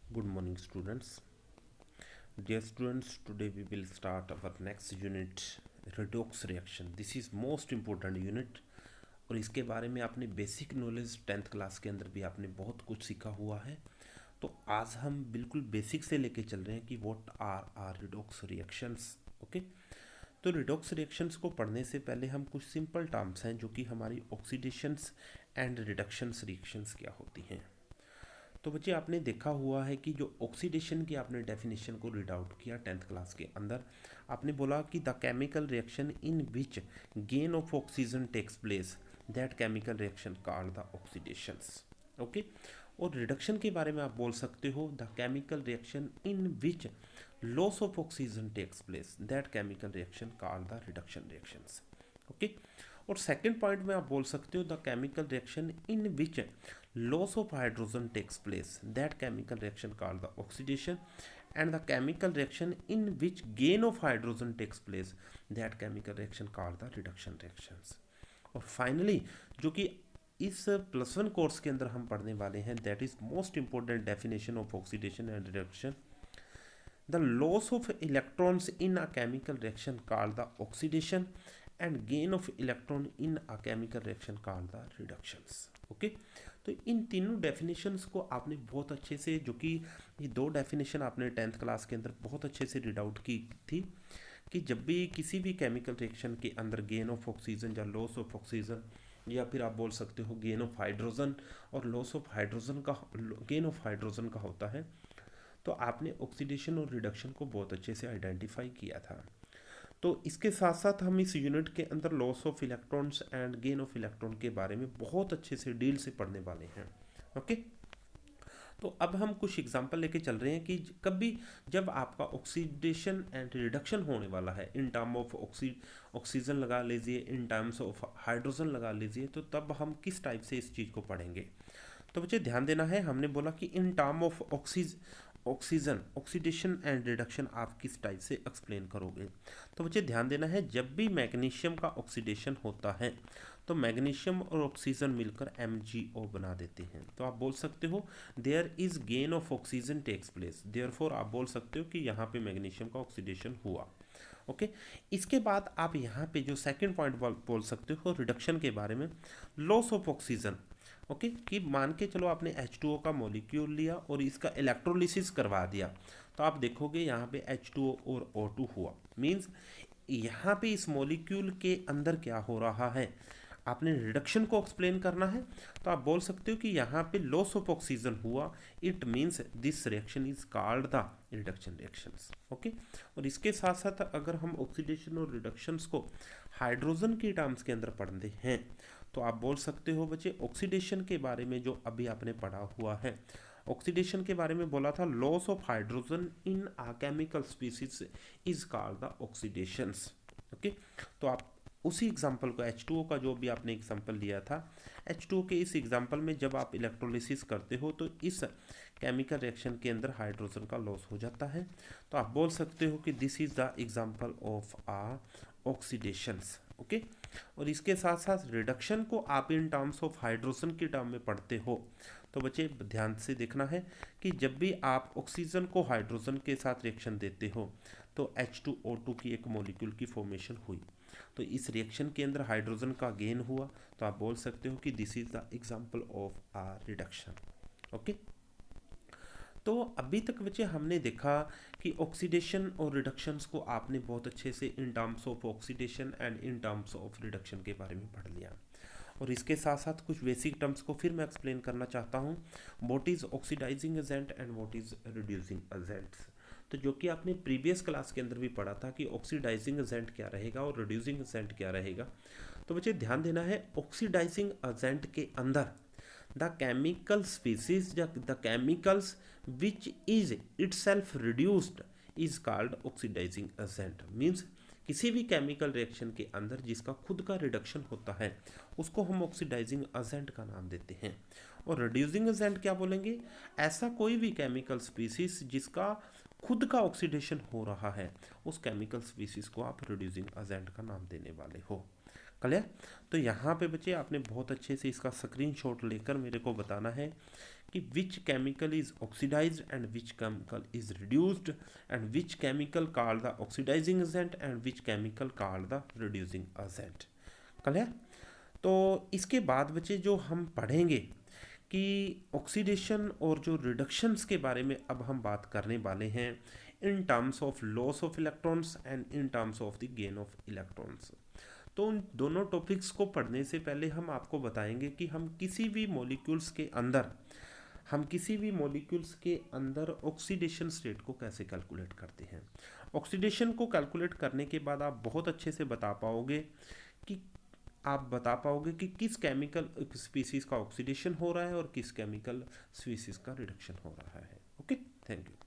Good morning, students. Dear students, today we will start our next unit, redox reaction. This is most important unit और इसके बारे में आपने basic knowledge 10th class के अंदर भी आपने बहुत कुछ सीखा हुआ है। तो आज हम बिल्कुल बेसिक से लेके चल रहे हैं कि what are redox reactions. Okay, तो रिडॉक्स रिएक्शंस को पढ़ने से पहले हम कुछ सिंपल टर्म्स हैं जो कि हमारी ऑक्सीडेशंस एंड रिडक्शंस रिएक्शंस क्या होती हैं। तो बच्चे आपने देखा हुआ है कि जो ऑक्सीडेशन की आपने डेफिनेशन को रीड आउट किया 10th क्लास के अंदर, आपने बोला कि the chemical reaction in which gain of oxygen takes place, that chemical reaction called the oxidations. Okay, और रिडक्शन के बारे में आप बोल सकते हो the chemical reaction in which loss of oxygen takes place, that chemical reaction called the reduction reactions. Okay, और second point में आप बोल सकते हो the chemical reaction in which loss of hydrogen takes place, that chemical reaction called the oxidation, and the chemical reaction in which gain of hydrogen takes place, that chemical reaction called the reduction reactions. और finally जो कि इस +1 course के अंदर हम पढ़ने वाले हैं, that is most important definition of oxidation and reduction, the loss of electrons in a chemical reaction called the oxidation and gain of electron in a chemical reaction called the reductions. Okay, तो इन तीनों definitions को आपने बहुत अच्छे से, जो कि ये दो डेफिनेशन आपने 10th क्लास के अंदर बहुत अच्छे से रीड आउट की थी कि जब भी किसी भी केमिकल रिएक्शन के अंदर गेन ऑफ ऑक्सीजन या लॉस ऑफ ऑक्सीजन, या फिर आप बोल सकते हो गेन ऑफ हाइड्रोजन और लॉस ऑफ हाइड्रोजन का, गेन ऑफ हाइड्रोजन का होता है, तो आपने ऑक्सीडेशन और रिडक्शन को बहुत अच्छे से आइडेंटिफाई किया था। तो इसके साथ साथ हम इस यूनिट के अंदर loss of electrons and gain of electron के बारे में बहुत अच्छे से डील से पढ़ने वाले हैं। ओके, तो अब हम कुछ एग्जांपल लेके चल रहे हैं कि कभी जब आपका ऑक्सीडेशन एंड रिडक्शन होने वाला है इन टर्म ऑफ ऑक्सीजन लगा लीजिए, इन टर्म्स ऑफ हाइड्रोजन लगा लीजिए, तो तब हम किस टाइप से इस चीज़ को पढ़ेंगे। तो बच्चे ध्यान देना है, हमने बोला कि in term of oxygen oxidation and reduction आप किस टाइप से एक्सप्लेन करोगे। तो बच्चे ध्यान देना है, जब भी मैग्नीशियम का ऑक्सीडेशन होता है तो मैग्नीशियम और ऑक्सीजन मिलकर MgO बना देते हैं। तो आप बोल सकते हो there is gain of oxygen takes place, therefore आप बोल सकते हो कि यहाँ पे मैग्नीशियम का ऑक्सीडेशन हुआ। ओके, इसके बाद आप यहाँ पे जो सेकंड पॉइंट बोल सकते हो रिडक्शन के बारे में, लॉस ऑफ ऑक्सीजन। ओके, कि मान के चलो आपने H2O का मॉलिक्यूल लिया और इसका इलेक्ट्रोलिसिस करवा दिया, तो आप देखोगे यहाँ पे H2O और O2 हुआ। मीन्स यहाँ पे इस मॉलिक्यूल के अंदर क्या हो रहा है, आपने रिडक्शन को एक्सप्लेन करना है, तो आप बोल सकते हो कि यहाँ पे लॉस ऑफ ऑक्सीजन हुआ, it means this reaction is called the reduction reactions. Okay, और इसके साथ साथ अगर हम ऑक्सीडेशन और रिडक्शंस को हाइड्रोजन की टर्म्स के अंदर पढ़ते हैं, तो आप बोल सकते हो बच्चे ऑक्सीडेशन के बारे में जो अभी आपने पढ़ा हुआ है, ऑक्सीडेशन के बारे में बोला था loss of hydrogen in a chemical species is called the oxidations. Okay, तो आप उसी एग्जाम्पल को H2O का जो भी आपने एग्जाम्पल लिया था, H2O के इस एग्जाम्पल में जब आप इलेक्ट्रोलिसिस करते हो तो इस केमिकल रिएक्शन के अंदर हाइड्रोजन का लॉस हो जाता है, तो आप बोल सकते हो कि this is the example of a oxidations. Okay, और इसके साथ साथ रिडक्शन को आप इन टर्म्स ऑफ हाइड्रोजन की टर्म में पढ़ते हो, तो बच्चे ध्यान से देखना है कि जब भी आप ऑक्सीजन को हाइड्रोजन के साथ रिएक्शन देते हो तो H2O2 की एक मॉलिक्यूल की फॉर्मेशन हुई, तो इस रिएक्शन के अंदर हाइड्रोजन का गेन हुआ, तो आप बोल सकते हो कि this is the example of a reduction. Okay, तो अभी तक बच्चे हमने देखा कि ऑक्सीडेशन और रिडक्शंस को आपने बहुत अच्छे से इन terms of oxidation and in terms of reduction के बारे में पढ़ लिया, और इसके साथ साथ कुछ बेसिक टर्म्स को फिर मैं एक्सप्लेन करना चाहता हूँ, what is oxidising agent and what is reducing agents. तो जो कि आपने प्रीवियस क्लास के अंदर भी पढ़ा था कि ऑक्सीडाइजिंग एजेंट क्या रहेगा और रिड्यूसिंग एजेंट क्या रहेगा। तो बच्चे ध्यान देना है, ऑक्सीडाइजिंग एजेंट के अंदर द केमिकल स्पीसीज या the chemicals which is itself reduced is called oxidising agent. Means किसी भी केमिकल रिएक्शन के अंदर जिसका खुद का रिडक्शन होता है उसको हम ऑक्सीडाइजिंग एजेंट का नाम देते हैं। और रिड्यूसिंग एजेंट क्या बोलेंगे, ऐसा कोई भी केमिकल स्पीसीज जिसका खुद का ऑक्सीडेशन हो रहा है, उस केमिकल स्पीसीज को आप रिड्यूसिंग एजेंट का नाम देने वाले हो। क्लियर। तो यहाँ पे बच्चे आपने बहुत अच्छे से इसका स्क्रीनशॉट लेकर मेरे को बताना है कि which chemical is oxidised and which chemical is reduced and which chemical called the oxidising agent and which chemical called the reducing agent. Clear. तो इसके बाद बच्चे जो हम पढ़ेंगे कि ऑक्सीडेशन और जो रिडक्शंस के बारे में अब हम बात करने वाले हैं इन terms of loss of electrons and in terms of the gain of electrons. तो उन दोनों टॉपिक्स को पढ़ने से पहले हम आपको बताएंगे कि हम किसी भी मॉलिक्यूल्स के अंदर ऑक्सीडेशन स्टेट को कैसे कैलकुलेट करते हैं। ऑक्सीडेशन को कैलकुलेट करने के बाद आप बहुत अच्छे से बता पाओगे कि किस केमिकल स्पीसीज का ऑक्सीडेशन हो रहा है और किस केमिकल स्पीसीज का रिडक्शन हो रहा है। Okay, thank you.